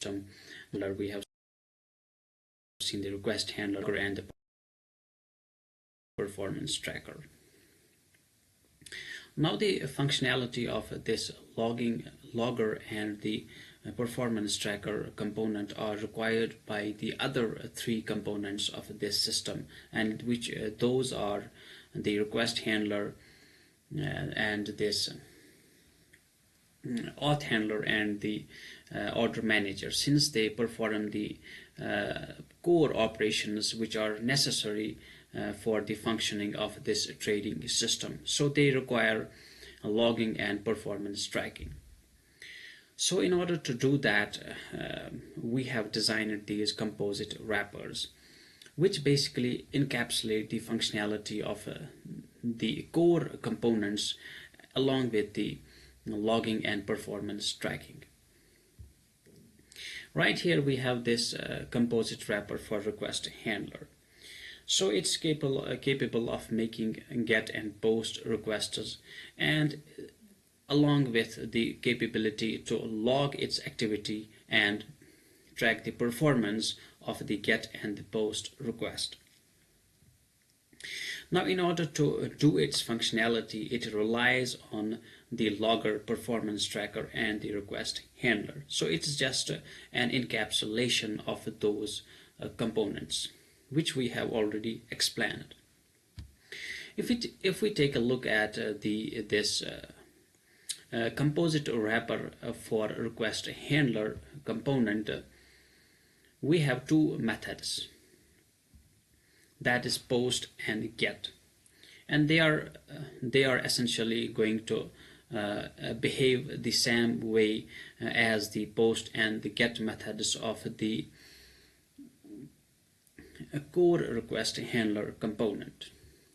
system. We have seen the request handler and the performance tracker. Now the functionality of this logger and the performance tracker component are required by the other three components of this system, and which those are the request handler and this auth handler and the order manager, since they perform the core operations which are necessary for the functioning of this trading system. So they require logging and performance tracking. So in order to do that, we have designed these composite wrappers, which basically encapsulate the functionality of the core components along with the logging and performance tracking. Right here we have this composite wrapper for request handler. So it's capable of making get and post requests, and along with the capability to log its activity and track the performance of the get and the post request. Now, in order to do its functionality, it relies on the logger, performance tracker, and the request handler. So it's just an encapsulation of those components, which we have already explained. If we take a look at this composite wrapper for request handler component, we have two methods, that is post and get, and they are essentially going to behave the same way as the post and the get methods of the core request handler component,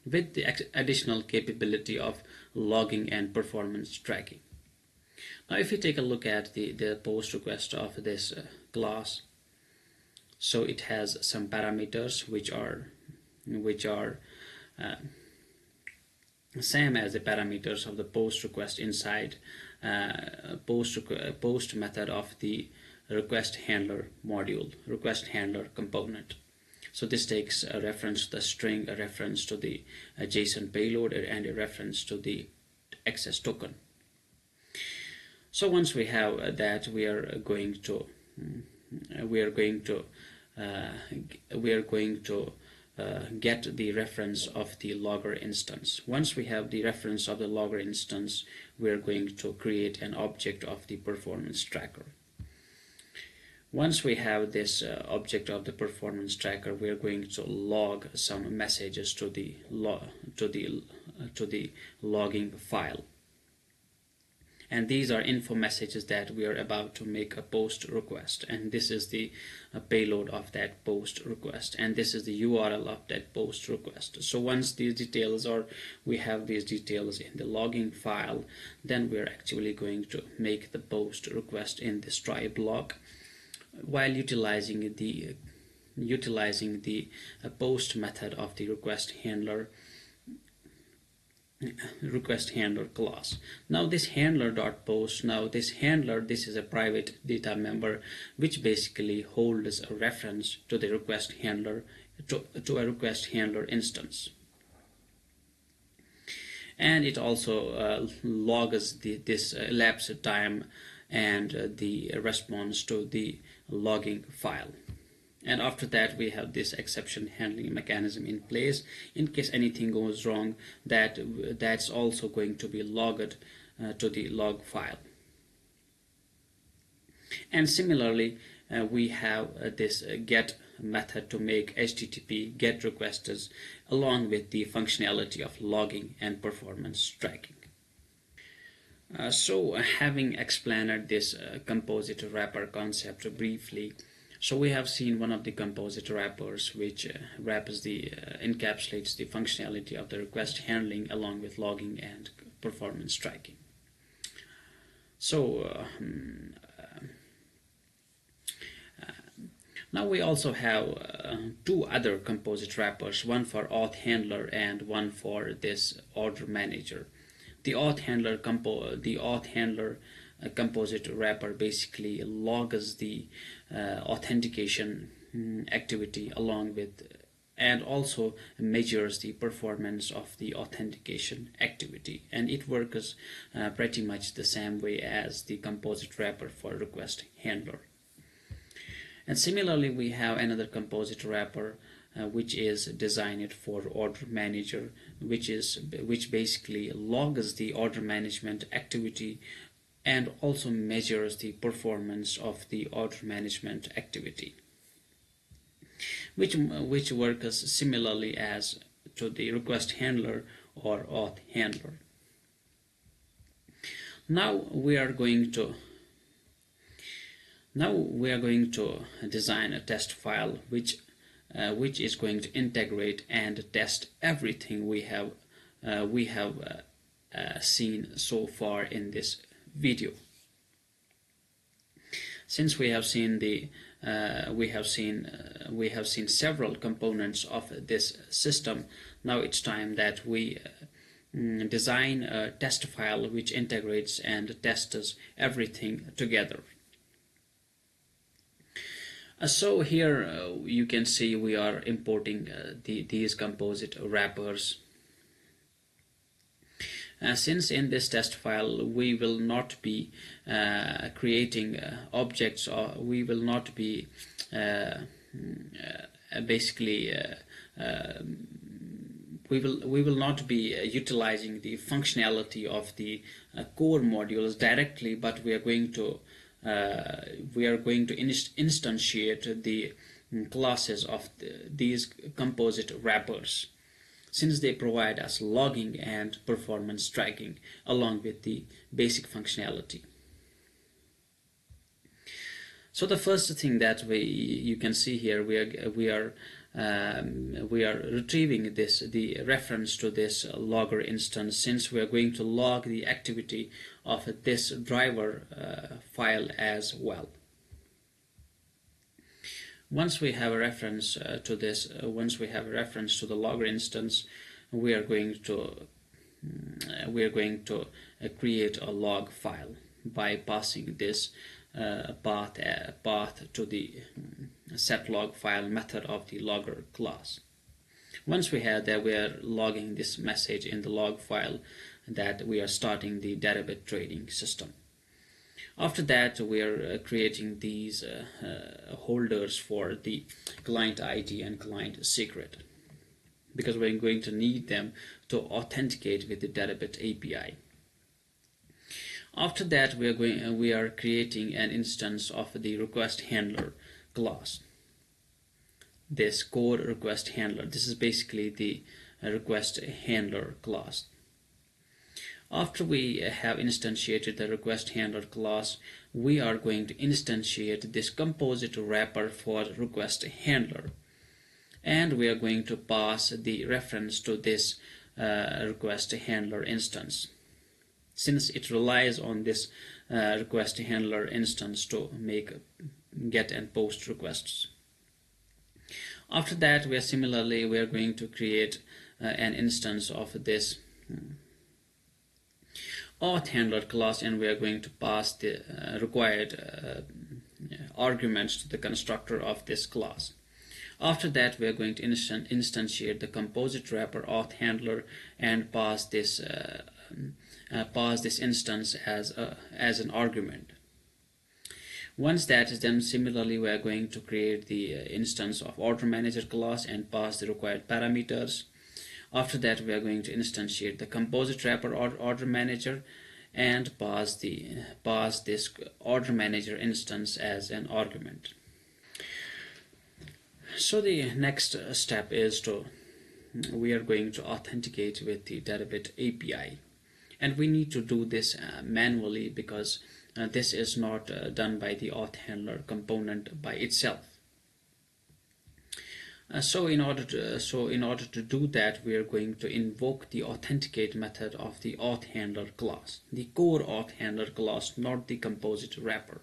with the additional capability of logging and performance tracking. Now if you take a look at the post request of this class, so it has some parameters which are same as the parameters of the post request inside post method of the request handler module, request handler component. So this takes a reference to the string, a reference to the JSON payload, and a reference to the access token. So once we have that, we are going to get the reference of the logger instance. Once we have the reference of the logger instance, we are going to create an object of the performance tracker. Once we have this object of the performance tracker, we are going to log some messages to the logging file. And these are info messages that we are about to make a post request, and this is the payload of that post request, and this is the URL of that post request. So once these details, or we have these details in the logging file, then we are actually going to make the post request in this try block, while utilizing the post method of the request handler class. Now this handler.post, now this handler, this is a private data member which basically holds a reference to the request handler, to a request handler instance, and it also logs this elapsed time and the response to the logging file. And after that, we have this exception handling mechanism in place. In case anything goes wrong, that's also going to be logged to the log file. And similarly, we have this get method to make HTTP GET requests, along with the functionality of logging and performance tracking. So having explained this composite wrapper concept briefly, so we have seen one of the composite wrappers which encapsulates the functionality of the request handling along with logging and performance tracking. So now we also have two other composite wrappers, one for auth handler and one for this order manager. The auth handler composite wrapper basically logs the authentication activity along with, and also measures the performance of the authentication activity, and it works pretty much the same way as the composite wrapper for request handler. And similarly, we have another composite wrapper which is designed for order manager, which basically logs the order management activity and also measures the performance of the order management activity, which works similarly as to the request handler or auth handler. Now we are going to design a test file which is going to integrate and test everything we have seen so far in this video. Since we have seen several components of this system, now it's time that we design a test file which integrates and tests everything together. So here you can see we are importing these composite wrappers. Since in this test file we will not be creating objects, or we will not be we will not be utilizing the functionality of the core modules directly, but we are going to instantiate the classes of these composite wrappers, since they provide us logging and performance tracking along with the basic functionality. So the first thing that you can see here, we are retrieving the reference to this logger instance, since we are going to log the activity of this driver file as well. Once we have a reference to the logger instance, we are going to create a log file by passing this path to the setLog file method of the logger class. Once we have that, we are logging this message in the log file that we are starting the Deribit trading system. After that, we are creating these holders for the client ID and client secret, because we're going to need them to authenticate with the Deribit API. After that, we are creating an instance of the request handler class. This core request handler. This is basically the request handler class. After we have instantiated the request handler class, we are going to instantiate this composite wrapper for request handler, and we are going to pass the reference to this request handler instance, since it relies on this request handler instance to make get and post requests. After that, we are going to create an instance of this auth handler class, and we are going to pass the required arguments to the constructor of this class. After that, we are going to instantiate the composite wrapper auth handler and pass this instance as an argument. Once that is done, similarly, we are going to create the instance of order manager class and pass the required parameters. After that, we are going to instantiate the composite wrapper order manager and pass this order manager instance as an argument. So the next step is we are going to authenticate with the Deribit API, and we need to do this manually, because this is not done by the auth handler component by itself. So in order to do that, we are going to invoke the authenticate method of the auth handler class, the core auth handler class, not the composite wrapper.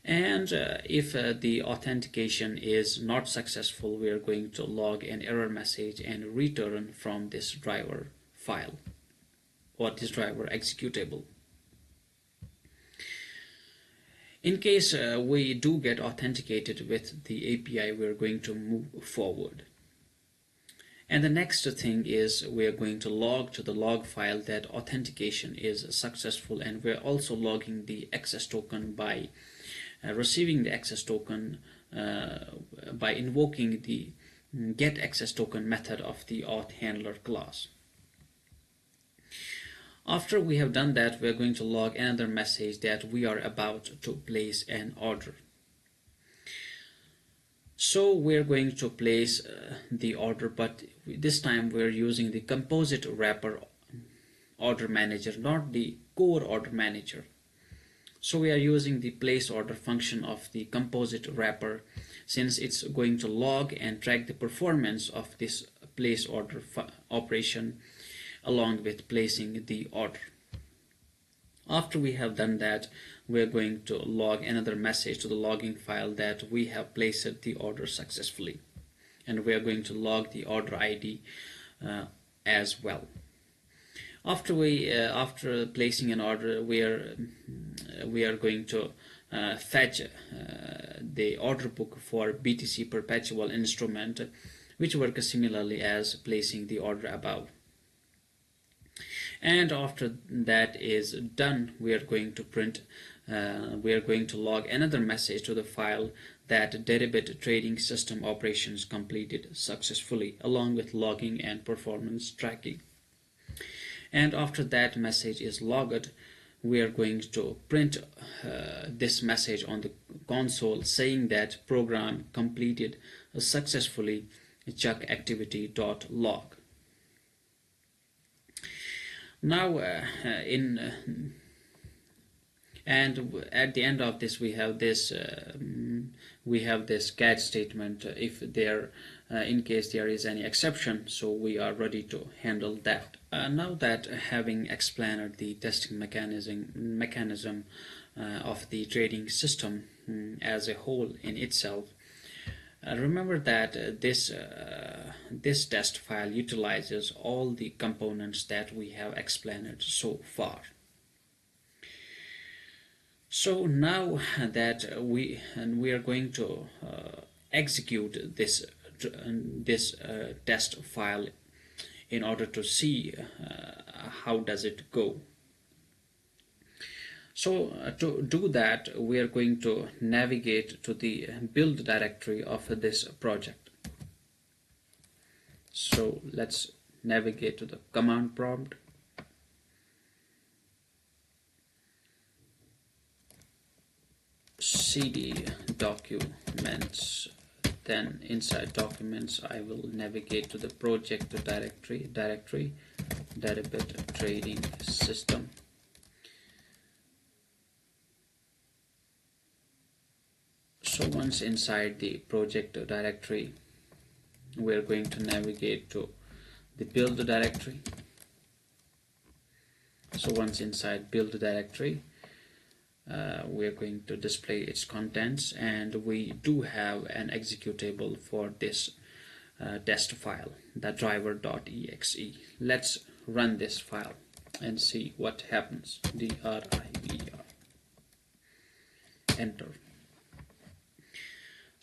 And if the authentication is not successful, we are going to log an error message and return from this driver file or this driver executable. In case we do get authenticated with the API, we're going to move forward. And the next thing is we're going to log to the log file that authentication is successful, and we're also logging the access token by receiving the access token by invoking the get access token method of the auth handler class. After we have done that, we are going to log another message that we are about to place an order. So we're going to place the order, but this time we're using the composite wrapper order manager, not the core order manager. So we are using the place order function of the composite wrapper, since it's going to log and track the performance of this place order operation along with placing the order. After we have done that, we are going to log another message to the logging file that we have placed the order successfully, and we are going to log the order ID as well. After placing an order, we are going to fetch the order book for BTC perpetual instrument, which works similarly as placing the order above. And after that is done, we are going to log another message to the file that Deribit trading system operations completed successfully, along with logging and performance tracking. And after that message is logged, we are going to print this message on the console saying that program completed successfully, chuck activity.log. Now and at the end of this we have this catch statement if there in case there is any exception, so we are ready to handle that. Now that having explained the testing mechanism of the trading system as a whole in itself, remember that this test file utilizes all the components that we have explained so far. So now that we are going to execute this test file in order to see how does it go. So to do that, we are going to navigate to the build directory of this project. So let's navigate to the command prompt. Cd documents, then inside documents I will navigate to the project directory Deribit trading system. So once inside the project directory, we are going to navigate to the build directory. So once inside build directory, we are going to display its contents, and we do have an executable for this test file, the driver.exe. Let's run this file and see what happens. driver, enter.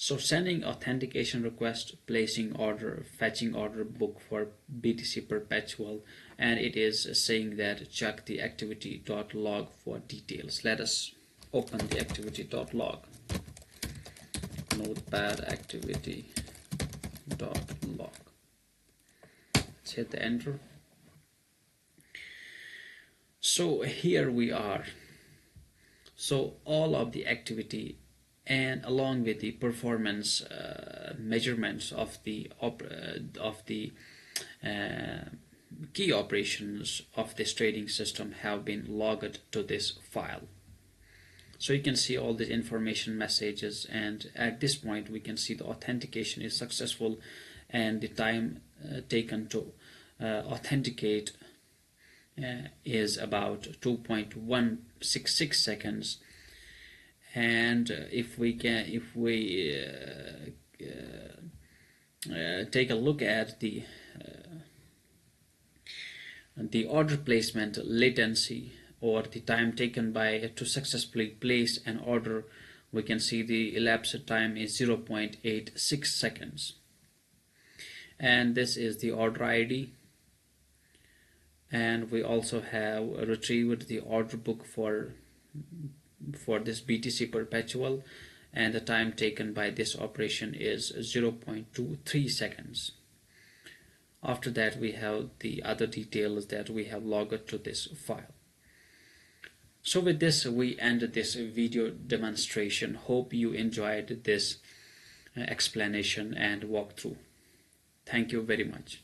So sending authentication request, placing order, fetching order book for BTC perpetual, and it is saying that check the activity.log for details. Let us open the activity.log. Notepad activity.log. Let's hit the enter. So here we are. So all of the activity and along with the performance measurements of the key operations of this trading system have been logged to this file. So you can see all the information messages, and at this point we can see the authentication is successful, and the time taken to authenticate is about 2.166 seconds. And if we take a look at the order placement latency or the time taken by to successfully place an order, we can see the elapsed time is 0.86 seconds. And this is the order ID, and we also have retrieved the order book for this BTC Perpetual, and the time taken by this operation is 0.23 seconds. After that, we have the other details that we have logged to this file. So with this, we end this video demonstration. Hope you enjoyed this explanation and walkthrough. Thank you very much.